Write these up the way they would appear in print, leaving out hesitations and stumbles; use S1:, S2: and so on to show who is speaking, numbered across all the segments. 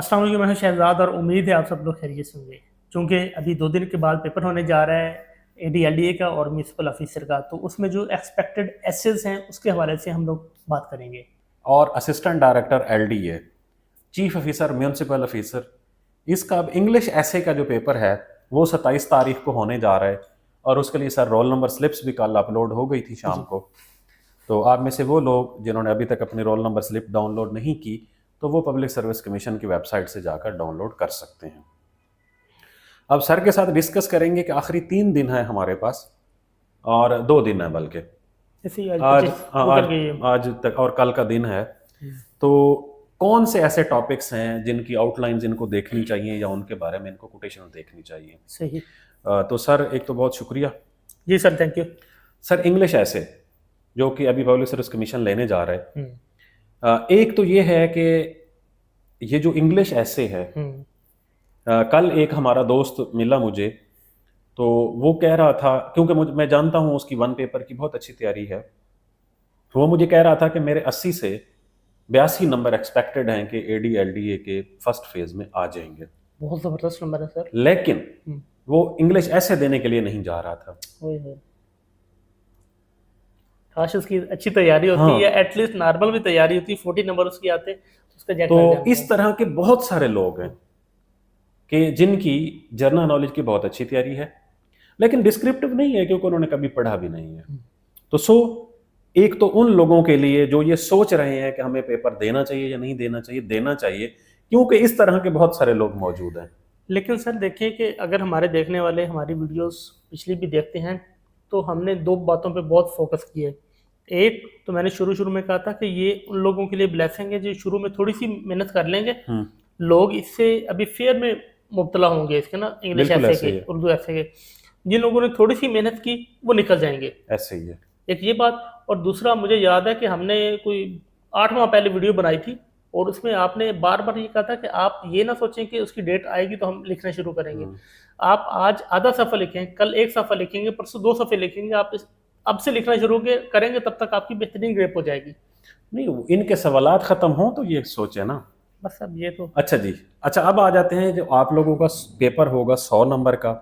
S1: अस्सलाम वालेकुम, मैं हूं शहजाद और उम्मीद है आप सब लोग खैरियत से होंगे। चूँकि अभी 2 दिन के बाद पेपर होने जा रहा है एडीएलडीए का और म्युनिसिपल ऑफिसर का, तो उसमें जो एक्सपेक्टेड एसेस हैं उसके हवाले से हम लोग बात करेंगे।
S2: और assistant director LDA, chief officer municipal officer, इसका अब इंग्लिश ऐसे का जो पेपर है वो 27 तारीख को होने जा रहा है। और उसके लिए सर रोल नंबर स्लिप्स भी कल अपलोड हो गई थी शाम
S1: जी।
S2: को। तो आप में से वो लोग जिन्होंने अभी तक अपनी रोल नंबर स्लिप डाउनलोड नहीं की, तो वो पब्लिक सर्विस कमीशन की वेबसाइट से जाकर डाउनलोड कर सकते हैं। अब सर के साथ डिस्कस करेंगे कि आखिरी 3 दिन है हमारे पास, और 2 दिन है बल्कि।
S1: जैसे ही आज
S2: आज
S1: 25
S2: आज
S1: गुजर गई है।
S2: आज तक और कल का दिन है। तो कौन से ऐसे टॉपिक्स हैं जिनकी आउटलाइंस इनको देखनी चाहिए या उनके बारे में इनको कोटेशन देखनी चाहिए?
S1: सही।
S2: तो सर एक तो बहुत शुक्रिया।
S1: जी sir, thank you.
S2: Sir English ऐसे जो कि अभी पब्लिक सर्विस कमीशन लेने जा रहा है,
S1: हम्म।
S2: एक तो ये है कि ये जो इंग्लिश ऐसे है,
S1: हम्म।
S2: कल एक हमारा दोस्त मिला मुझे, तो वो कह रहा था, क्योंकि मैं जानता हूँ उसकी वन पेपर की बहुत अच्छी तैयारी है, वो मुझे कह रहा था कि मेरे 80 से 82 नंबर एक्सपेक्टेड हैं कि एडीएलडीए के फर्स्ट फेज में आ जाएंगे।
S1: बहुत ज़बरदस्त नंबर है सर।
S2: लेकिन
S1: हम्म।
S2: वो इंग्लिश ऐसे देने के लिए नहीं जा रहा था।
S1: ओए होए। काश उसकी अच्छी तैयारी होती
S2: हाँ,
S1: या एटलीस्ट नॉर्मल भी तैयारी होती, 40 नंबर उसकी आते तो उसका जैक
S2: तो
S1: लग जाता।
S2: इस तरह के बहुत सारे लोग हैं कि जिनकी जनरल नॉलेज की बहुत अच्छी तैयारी है, लेकिन डिस्क्रिप्टिव नहीं है क्योंकि उन्होंने कभी पढ़ा भी नहीं है। तो एक तो उन लोगों के लिए जो ये सोच रहे हैं कि हमें पेपर देना चाहिए या नहीं देना चाहिए, देना चाहिए, क्योंकि इस तरह के बहुत सारे लोग मौजूद हैं।
S1: लेकिन सर देखिए कि अगर हमारे देखने वाले हमारी वीडियोस पिछली भी देखते हैं तो हमने 2 बातों पे बहुत फोकस किया है। एक तो मैंने शुरू शुरू में कहा था कि ये उन लोगों के लिए ब्लेसिंग है जो शुरू में थोड़ी सी मेहनत कर लेंगे।
S2: हम्म।
S1: लोग इससे अभी फेयर में मुब्तला होंगे, इसके ना इंग्लिश
S2: बिल्कुल
S1: ऐसे
S2: ऐसे ही
S1: के,
S2: है।
S1: उर्दू ऐसे के। जिन लोगों ने थोड़ी सी मेहनत की वो निकल जाएंगे।
S2: ऐसे ही है।
S1: एक ये बात। और दूसरा, मुझे याद है कि हमने कोई 8 माह पहले वीडियो बनाई थी और उसमें आपने बार बार ये कहा था कि आप ये ना सोचें कि उसकी डेट आएगी तो हम लिखना शुरू करेंगे।
S2: हम्म।
S1: आप आज आधा सफ़ा लिखें, कल 1 सफ़ा लिखेंगे, परसों 2 सफ़े लिखेंगे, आप अब से लिखना शुरू करेंगे तब तक आपकी बेहतरीन ग्रेप हो जाएगी।
S2: नहीं, इनके सवालात खत्म हो तो ये सोचे ना।
S1: बस अब ये तो।
S2: अच्छा जी। अच्छा, अब आ जाते हैं, जो आप लोगों का पेपर होगा 100 नंबर का,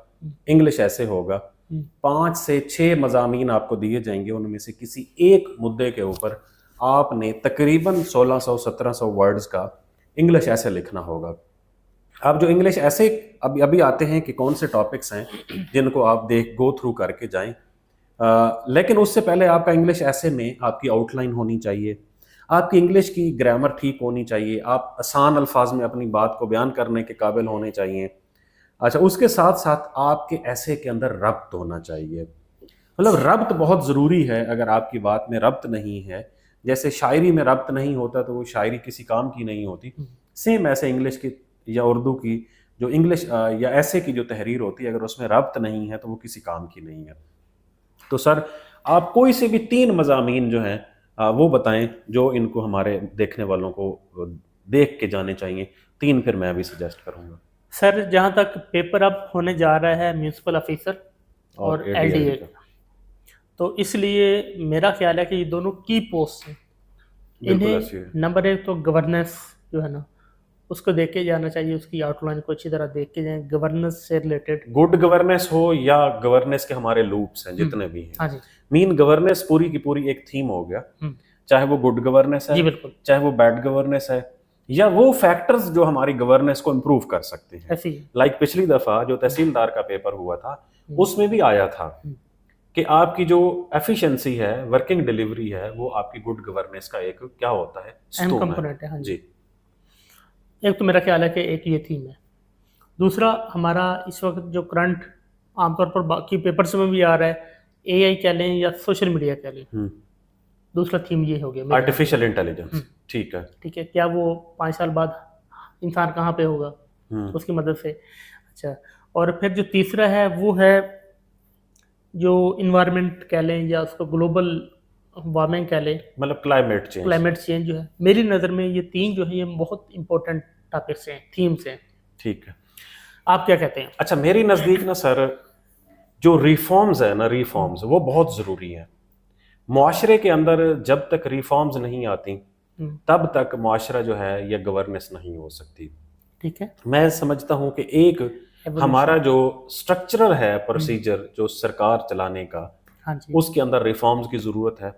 S2: इंग्लिश ऐसे होगा।
S1: हम्म।
S2: 5 से 6 मज़ामीन आपको दिए जाएंगे, उनमें से किसी एक मुद्दे के ऊपर आपने तकरीबन 1600-1700 वर्ड्स का इंग्लिश ऐसे लिखना होगा। अब जो इंग्लिश ऐसे अभी अभी आते हैं कि कौन से टॉपिक्स हैं जिनको आप गो थ्रू करके जाएं। लेकिन उससे पहले आपका इंग्लिश ऐसे में आपकी आउटलाइन होनी चाहिए, आपकी इंग्लिश की ग्रामर ठीक होनी चाहिए, आप आसान अल्फाज में अपनी बात को बयान करने के काबिल होने चाहिए। अच्छा, उसके साथ साथ आपके ऐसे के अंदर रब्त होना चाहिए। मतलब रब्त बहुत ज़रूरी है। अगर आपकी बात में रब्त नहीं है, जैसे शायरी में रब्त नहीं होता तो वो शायरी किसी काम की नहीं होती, सेम ऐसे इंग्लिश की या उर्दू की जो इंग्लिश या ऐसे की जो तहरीर होती है, अगर उसमें रब्त नहीं है तो वो किसी काम की नहीं है। तो सर आप कोई से भी 3 मज़ामीन जो हैं वो बताएं जो इनको हमारे देखने वालों को देख के जाने चाहिए। 3 फिर मैं भी सजेस्ट करूंगा।
S1: सर जहाँ तक पेपर अब होने जा रहा है म्यूनिसिपल ऑफिसर
S2: और
S1: और
S2: एडीएलडी
S1: एलडीए
S2: का।
S1: का, तो इसलिए मेरा ख्याल है कि ये दोनों की पोस्ट हैं।
S2: बिल्कुल
S1: इन्हें
S2: ऐसी है।
S1: नंबर एक तो गवर्नेंस जो है ना, उसको देख के जाना चाहिए, उसकी आउटलाइन को अच्छी तरह देख के जाएं, गवर्नेंस से रिलेटेड।
S2: गुड गवर्नेंस हो या गवर्नेंस के हमारे लूप्स हैं
S1: हम्म।
S2: जितने भी हैं,
S1: हाँ जी।
S2: मीन गवर्नेंस पूरी की पूरी एक थीम हो गया।
S1: हम्म।
S2: चाहे वो गुड गवर्नेंस है,
S1: जी बिल्कुल।
S2: चाहे वो बैड गवर्नेंस है, या वो फैक्टर्स जो हमारी गवर्नेंस को इम्प्रूव कर सकते हैं।
S1: ऐसी ही।
S2: लाइक पिछली दफा जो तहसीलदार का पेपर हुआ था,
S1: हम्म।
S2: उसमें भी आया था
S1: हम्म।
S2: कि आपकी जो एफिशिएंसी है, वर्किंग डिलीवरी है, वो आपकी गुड गवर्नेंस का एक क्या होता है,
S1: अहम
S2: स्टोन है।
S1: कंपोनेंट है, हाँ जी।
S2: जी।
S1: एक तो मेरा ख्याल है कि एक ये थीम है। दूसरा, हमारा इस वक्त जो करंट आमतौर पर बाकी पेपर्स में भी आ रहा है, एआई कह लें या सोशल मीडिया कह लें, दूसरा थीम ये हो गया मेरे ख्याल से।
S2: Artificial intelligence. ठीक है।
S1: ठीक है, क्या वो 5 साल बाद इंसान कहाँ पे होगा,
S2: हम्म।
S1: तो उसकी मदद से। अच्छा। और फिर जो तीसरा है वो है जो इन्वायरमेंट कह लें या उसको ग्लोबल वार्मिंग कह लें,
S2: मतलब क्लाइमेट चेंज।
S1: क्लाइमेट चेंज जो है। मेरी नज़र में ये 3 जो है ये बहुत इंपॉर्टेंट टॉपिक्स हैं, थीम्स हैं।
S2: ठीक है।
S1: आप क्या कहते हैं?
S2: अच्छा, मेरी नज़दीक ना सर, जो रिफॉर्म्स है ना, रिफॉर्म्स वो बहुत ज़रूरी हैं। मुआशरे के अंदर जब तक रिफॉर्म्स नहीं आती,
S1: हम्म।
S2: तब तक मुआशरा जो है या गवर्नेंस नहीं हो सकती।
S1: ठीक है।
S2: मैं समझता हूं कि एक हमारा जो स्ट्रक्चरल है प्रोसीजर जो सरकार चलाने का,
S1: हाँ जी।
S2: उसके अंदर रिफॉर्म्स की ज़रूरत है।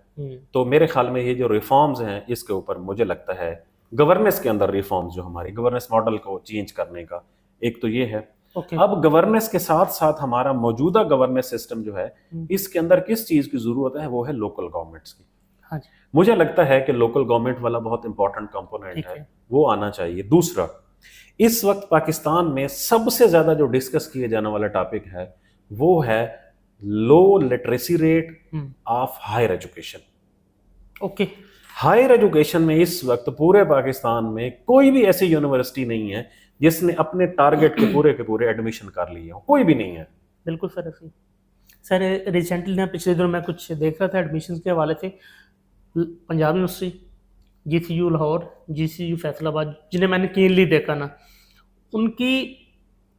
S2: तो मेरे ख्याल में ये जो रिफॉर्म्स हैं इसके ऊपर मुझे लगता है गवर्नेंस के अंदर रिफॉर्म्स जो हमारी गवर्नेंस मॉडल को चेंज करने का, एक तो ये है।
S1: ओके।
S2: अब गवर्नेंस के साथ साथ हमारा मौजूदा गवर्नेंस सिस्टम जो है इसके अंदर किस चीज़ की ज़रूरत है, वो है लोकल गवर्नमेंट्स की।
S1: हाँ जी।
S2: मुझे लगता है कि लोकल गवर्नमेंट वाला बहुत इंपॉर्टेंट कंपोनेंट
S1: ठीक
S2: है,
S1: है।
S2: वो आना चाहिए। दूसरा, इस वक्त पाकिस्तान में सबसे ज्यादा जो डिस्कस किए जाने वाला टॉपिक है वो है low literacy rate of higher education.
S1: Okay.
S2: Higher education में इस वक्त पूरे पाकिस्तान में कोई भी ऐसी यूनिवर्सिटी नहीं है जिसने अपने टारगेट के पूरे एडमिशन कर लिए हो, कोई भी नहीं है।
S1: बिल्कुल सर, ऐसे सर रिसेंटली ना पिछले दिनों मैं कुछ देख रहा था एडमिशन के हवाले से, Punjab university, GCU Lahore, GCU Faisalabad, जिन्हें मैंने कीनली देखा ना, उनकी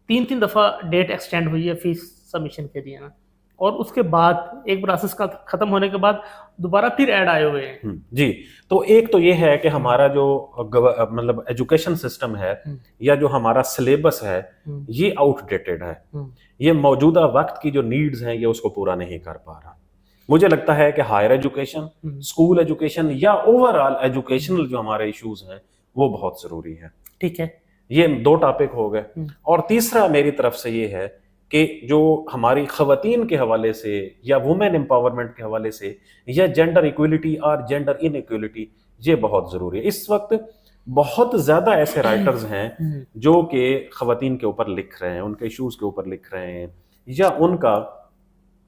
S1: 3-3 दफ़ा डेट एक्सटेंड हुई है फीस सबमिशन के लिए ना, और उसके बाद एक प्रोसेस का ख़त्म होने के बाद दोबारा फिर ऐड आए हुए हैं।
S2: जी, तो एक तो ये है कि हमारा जो मतलब एजुकेशन सिस्टम है या जो हमारा सिलेबस है ये आउटडेटेड है, ये मौजूदा वक्त की जो नीड्स हैं ये उसको पूरा नहीं कर पा रहा। मुझे लगता है कि हायर एजुकेशन, स्कूल एजुकेशन या ओवरऑल एजुकेशनल जो हमारे इश्यूज हैं वो बहुत जरूरी है।
S1: ठीक है।
S2: ये 2 टॉपिक हो गए। और तीसरा मेरी तरफ से ये है कि जो हमारी खवातीन के हवाले से या वुमेन एम्पावरमेंट के हवाले से या जेंडर इक्वलिटी और जेंडर इनइक्वलिटी, ये बहुत ज़रूरी है। इस वक्त बहुत ज़्यादा ऐसे राइटर्स हैं जो कि खवातीन के ऊपर लिख रहे हैं, उनके इश्यूज़ के ऊपर लिख रहे हैं या उनका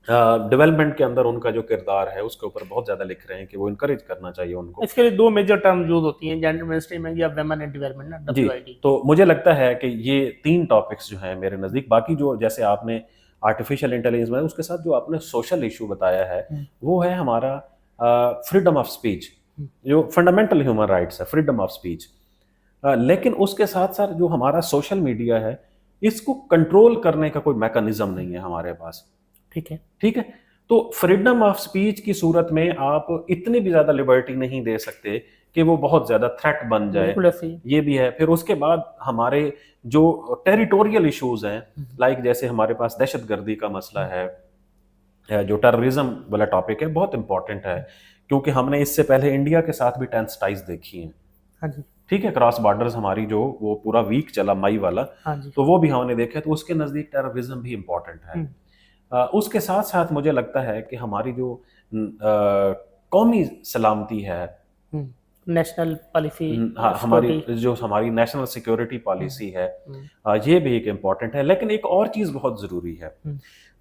S2: डेवलपमेंट के अंदर उनका जो किरदार है उसके ऊपर बहुत ज़्यादा लिख रहे हैं कि वो इनकरेज करना चाहिए उनको।
S1: इसके लिए 2 मेजर टर्म यूज होती हैं, जेंडर मेनस्ट्रीमिंग या वुमेन एंड डेवलपमेंट ना,
S2: जी,
S1: WID।
S2: तो मुझे लगता है कि ये 3 टॉपिक्स जो हैं मेरे नज़दीक, बाकी जो जैसे आपने आर्टिफिशियल इंटेलिजेंस में उसके साथ जो आपने सोशल इशू बताया है वो है हमारा फ्रीडम ऑफ स्पीच, जो फंडामेंटल ह्यूमन राइट्स है, फ्रीडम ऑफ स्पीच। लेकिन उसके साथ साथ जो हमारा सोशल मीडिया है इसको कंट्रोल करने का कोई मैकेनिज्म नहीं है हमारे पास।
S1: ठीक है।
S2: ठीक है, तो फ्रीडम ऑफ स्पीच की सूरत में आप इतनी भी ज्यादा लिबर्टी नहीं दे सकते कि वो बहुत ज्यादा थ्रेट बन जाए,
S1: बिल्कुल ऐसे ही।
S2: ये भी है। फिर उसके बाद हमारे जो टेरिटोरियल इश्यूज हैं, लाइक जैसे हमारे पास दहशतगर्दी का मसला है, जो टेररिज्म वाला टॉपिक है, बहुत इंपॉर्टेंट है क्योंकि हमने इससे पहले इंडिया के साथ भी टेंस टाइज देखी हैं।
S1: हाँ जी।
S2: ठीक है, क्रॉस बॉर्डर्स हमारी जो वो पूरा वीक चला मई वाला,
S1: हाँ जी।
S2: तो वो भी हमने देखा, तो उसके नज़दीक टेररिज्म भी इंपॉर्टेंट है। उसके साथ साथ मुझे लगता है कि हमारी जो कौमी सलामती है,
S1: नेशनल पॉलिसी,
S2: हाँ, हमारी जो हमारी नेशनल सिक्योरिटी पॉलिसी है, ये भी एक इम्पॉर्टेंट है। लेकिन एक और चीज़ बहुत ज़रूरी है,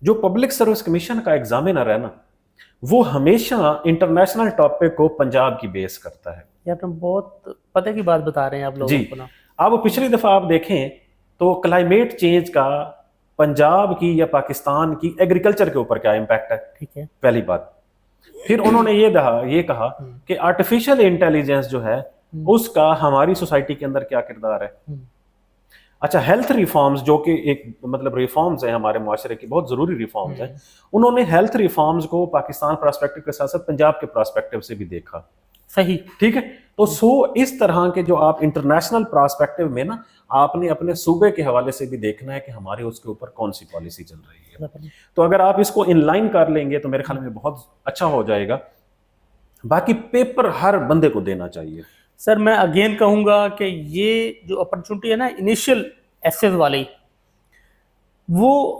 S2: जो पब्लिक सर्विस कमीशन का एग्जामिनर है ना, वो हमेशा इंटरनेशनल टॉपिक को पंजाब की बेस करता है।
S1: ये आपने बहुत पते की बात बता रहे हैं आप लोगों को ना।
S2: अब पिछली दफ़ा आप देखें तो क्लाइमेट चेंज का पंजाब की या पाकिस्तान की एग्रीकल्चर के ऊपर क्या इम्पैक्ट है,
S1: ठीक है,
S2: पहली बात। फिर उन्होंने ये कहा कि आर्टिफिशियल इंटेलिजेंस जो है उसका हमारी सोसाइटी के अंदर क्या किरदार है। अच्छा, हेल्थ रिफॉर्म्स जो कि एक मतलब रिफॉर्म्स हैं हमारे मुआशरे की, बहुत ज़रूरी रिफॉर्म्स हैं, उन्होंने हेल्थ रिफॉर्म्स को पाकिस्तान पर्सपेक्टिव के साथ साथ पंजाब के पर्सपेक्टिव से भी देखा।
S1: सही।
S2: ठीक है, तो इस तरह के जो आप इंटरनेशनल पर्सपेक्टिव में ना आपने अपने सूबे के हवाले से भी देखना है कि हमारे उसके ऊपर कौन सी पॉलिसी चल रही है। तो अगर आप इसको इनलाइन कर लेंगे तो मेरे ख्याल में बहुत अच्छा हो जाएगा। बाकी पेपर हर बंदे को देना चाहिए।
S1: सर मैं अगेन कहूँगा कि ये जो अपॉर्चुनिटी है ना इनिशियल एसेस वाली, वो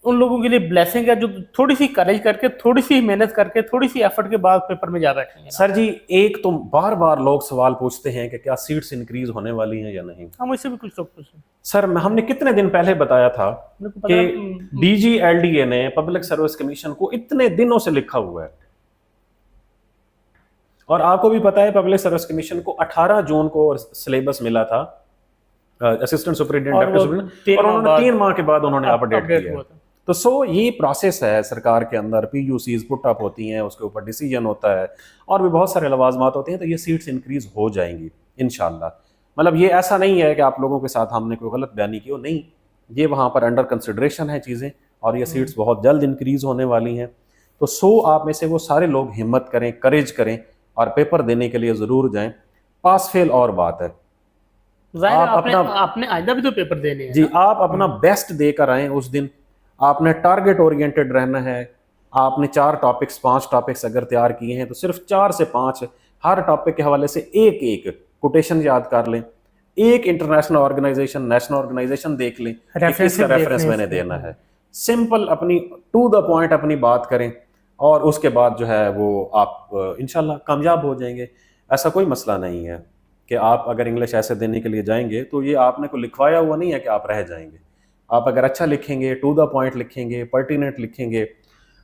S1: उन लोगों के लिए ब्लेसिंग है जो थोड़ी सी करेज करके, थोड़ी सी मेहनत करके, थोड़ी सी एफर्ट के बाद पेपर में जा बैठेंगे।
S2: सर जी, एक तो बार बार लोग सवाल पूछते हैं कि क्या सीट्स इंक्रीज होने वाली हैं या नहीं।
S1: हम इससे भी कुछ लोग पूछें
S2: सर, हमने कितने दिन पहले बताया था कि DGLDA ने पब्लिक सर्विस कमीशन को इतने दिनों से लिखा हुआ है, और आपको भी पता है पब्लिक सर्विस कमीशन को 18 जून को सिलेबस मिला था असिस्टेंट सुपरिटेंडेंट, और उन्होंने 3 माह के बाद उन्होंने अपडेट किया। तो ये प्रोसेस है सरकार के अंदर, PUCs पुट अप होती हैं, उसके ऊपर डिसीजन होता है और भी बहुत सारे लवाजमात होते हैं। तो ये सीट्स इंक्रीज हो जाएंगी इंशाल्लाह। मतलब ये ऐसा नहीं है कि आप लोगों के साथ हमने कोई गलत बयानी की हो, नहीं, ये वहाँ पर अंडर कंसिडरेशन है चीज़ें, और ये सीट्स बहुत जल्द इंक्रीज होने वाली हैं। तो आप में से वो सारे लोग हिम्मत करें, करेज करें और पेपर देने के लिए ज़रूर जाएं। पास फेल और बात है,
S1: जाहिर है
S2: आप
S1: आपने
S2: अपना
S1: आपने आइंदा भी तो पेपर देने हैं
S2: जी
S1: ना।
S2: आप अपना बेस्ट देकर आए उस दिन। आपने टारगेट ओरिएंटेड रहना है। आपने 4 टॉपिक्स 5 टॉपिक्स अगर तैयार किए हैं तो सिर्फ 4 से 5 हर टॉपिक के हवाले से एक एक कोटेशन याद कर लें। एक इंटरनेशनल ऑर्गेनाइजेशन नेशनल ऑर्गेनाइजेशन देख लें कि किसका
S1: रेफरेंसेस देख
S2: रेफरेंस
S1: लें
S2: मैंने
S1: उसमें।
S2: देना है। सिंपल अपनी टू द पॉइंट अपनी बात करें और उसके बाद जो है वो आप इंशाल्लाह कामयाब हो जाएंगे। ऐसा कोई मसला नहीं है कि आप अगर इंग्लिश ऐसे देने के लिए जाएंगे तो ये आपने को लिखवाया हुआ नहीं है कि आप रह जाएंगे। आप अगर अच्छा लिखेंगे टू द पॉइंट लिखेंगे पर्टिनेंट लिखेंगे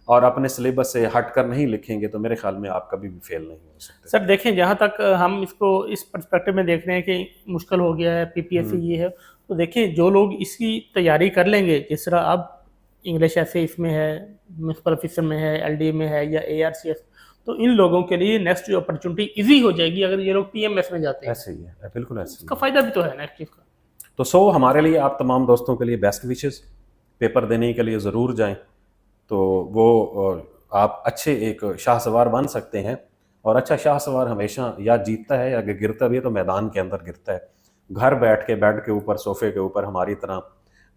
S2: और अपने सिलेबस से हटकर नहीं लिखेंगे तो मेरे ख्याल में आप कभी भी फेल नहीं हो सकते।
S1: सर देखें, जहाँ तक हम इसको इस पर्सपेक्टिव में देख रहे हैं कि मुश्किल हो गया है पीपीएससी ये है, तो देखें जो लोग इसकी तैयारी कर लेंगे, जिस तरह अब इंग्लिश ऐसे इसमें है, म्यूनसिपल ऑफिसर में है, एलडी में है या एआरसीएस, तो इन लोगों के लिए नेक्स्ट जो अपॉर्चुनिटी इजी हो जाएगी अगर ये लोग पीएमएस में जाते हैं।
S2: ऐसे ही है, बिल्कुल ऐसे ही
S1: इसका
S2: है।
S1: फायदा भी तो है ना इस चीज़ का।
S2: तो हमारे लिए आप तमाम दोस्तों के लिए बेस्ट विशेस। पेपर देने के लिए ज़रूर जाएं तो वो आप अच्छे एक शाहसवार बन सकते हैं। और अच्छा शाहसवार हमेशा या जीतता है या गिरता भी है तो मैदान के अंदर गिरता है। घर बैठ के बेड के ऊपर सोफे के ऊपर हमारी तरह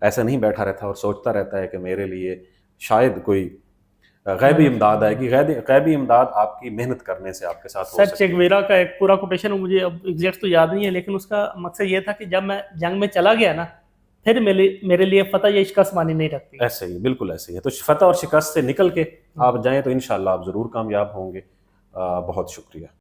S2: ऐसा नहीं बैठा रहता और सोचता रहता है कि मेरे लिए शायद कोई गैबी इमदाद आएगी। गैबी इमदाद आपकी मेहनत करने से आपके साथ हो
S1: सर
S2: सकती है।
S1: चेगवेरा का एक पूरा कोटेशन मुझे अब एग्जैक्ट तो याद नहीं है, लेकिन उसका मकसद ये था कि जब मैं जंग में चला गया ना, फिर मेरे लिए फतह या शिकस्त मानी नहीं रखती।
S2: ऐसे ही बिल्कुल ऐसे ही है। तो फतह और शिकस्त से निकल के आप जाएं तो इंशाल्लाह आप ज़रूर कामयाब होंगे। बहुत शुक्रिया।